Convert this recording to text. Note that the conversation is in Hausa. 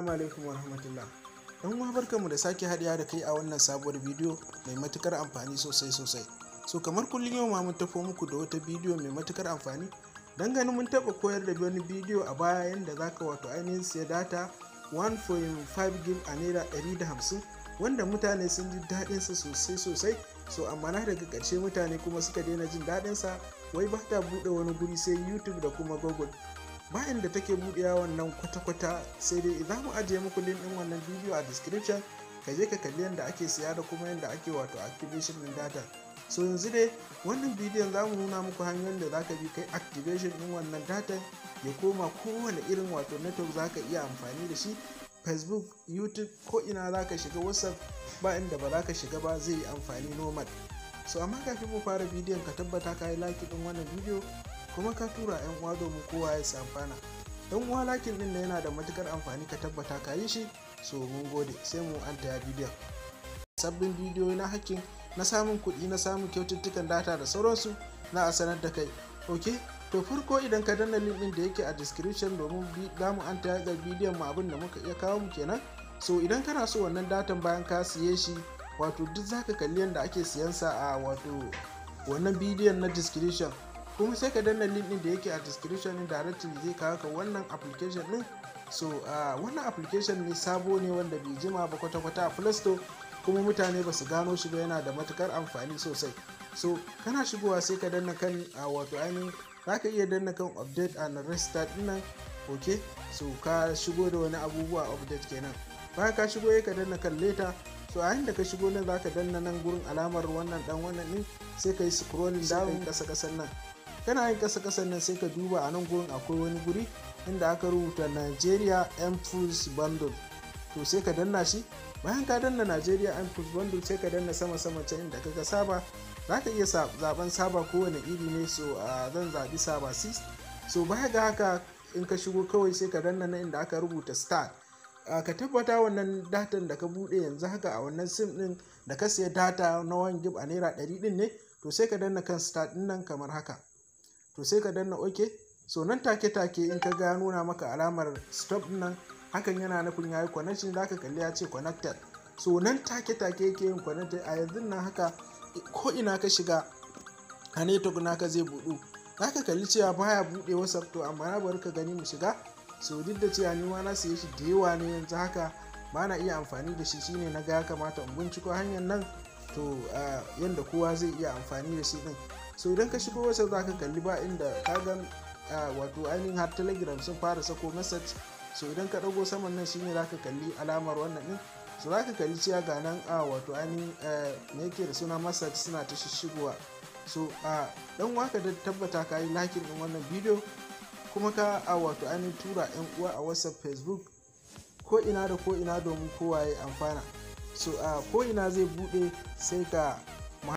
Assalamu alaikum warahmatullah. Dan uwa barkanmu da sake haɗiya da kai a wannan sabuwar bidiyo mai matukar amfani sosai. So kamar kullum yau ma mun tafo muku da wata bidiyo mai matukar amfani. Dan ganin mun taɓa koyar da wani bidiyo a baya yanda zaka wato ainihin siya data 1.5 gig a naira 150 wanda mutane sun ji daɗin sa sosai. So amma na daga ƙarshe mutane kuma suka daina jin daɗin sa, wai ba ta buɗe wani guri sai YouTube da kuma Google. Bayan da take buɗewa wannan kwata-kwata, sai dai za mu ajiye muku link ɗin wannan bidiyo a description, ka je ka kalli yadda ake siya da kuma yadda ake wato activation ɗin data. So yanzu dai wannan bidiyon za mu nuna muku hanyoyin da za ka bi kai activation ɗin wannan data ya koma kowane irin wato network za ka iya amfani da shi, Facebook, YouTube, ko ina za ka shiga, WhatsApp ba inda ba za ka shiga ba, zai yi amfani normal. So amma kafin mu fara bidiyon ka tabbata ka yi like ɗin wannan bidiyo kuma ka tura yan uwa domin kowa ya amfana. Dan uwa lakin din da yana da matukar amfani, ka tabbata ka yi shi. So mun gode, sai mu an taya bidiyon. Sabbin bidiyo na hakkin na samun kuɗi, na samun kyaututtukan data da sauransu na a sanar da kai. Ok, to farko idan ka danna link din da yake a description domin damu an taya ga bidiyon mu, abin da muka iya kawo mu kenan. So idan kana so wannan datan bayan ka siye shi, wato duk zaka kalli yadda ake siyan sa a wato wannan bidiyon na description, kuma sai ka danna link din da yake a description din directly zai kawo ka wannan application din. So wannan application ne sabo ne wanda bai jima ba kwata-kwata a Play Store, kuma mutane ba su gano shi ba, yana da matukar amfani sosai. So kana shigowa sai ka danna kan wato ainihin zaka iya danna kan update and restart din nan. Okay, so ka shigo da wani abubuwa update kenan. Bayan ka shigo ka danna kan later. So a inda ka shigo nan zaka danna nan gurin alamar wannan din, sai ka yi scrolling down kasa-kasan nan. Kana yin kasa-kasan nan sai ka duba a nan gurin akwai wani guri inda aka rubuta Nigeria mPulse Bundle. To sai ka danna shi. Bayan ka danna Nigeria mPulse Bundle sai ka danna sama can inda kaga saba. Zaka iya zaben saba kowane iri ne. So zan zabi saba 6. So baya ga haka in ka shigo kawai sai ka danna nan inda aka rubuta start. Ka tabbata wannan datan da ka bude yanzu haka a wannan sim din da ka siya data na 1 gig a naira 100 din ne. To sai ka danna kan start din nan kamar haka. To sai ka danna OK. So nan take in ka ga nuna maka alamar stop din nan, hakan yana nufin yayi connection, zaka kalli ya ce connected. So nan take yake yin connected a yanzu nan haka. Ko ina ka shiga a network naka zai budu. Zaka kalli cewa baya bude WhatsApp, to amma na bari ka gani mu shiga. So duk da cewa ni ma na siye shi da yawa ne yanzu haka ba na iya amfani da shi, shine na ga ya kamata in binciko hanyar nan, to yanda kowa zai iya amfani da shi din. So idan ka shigo WhatsApp zaka kalli ba inda ka ga wato ainihin har Telegram sun fara sako message. So idan ka dago saman nan shine zaka kalli alamar wannan din. So zaka kalli cewa ga nan wato ainihin me yake da suna message suna ta shigowa. So dan waka da tabbata ka yi like din wannan bidiyo, kuma ka wato ainihin tura yan uwa a WhatsApp, Facebook, ko ina da ko ina domin kowa ya amfana. So ko ina zai bude sai ka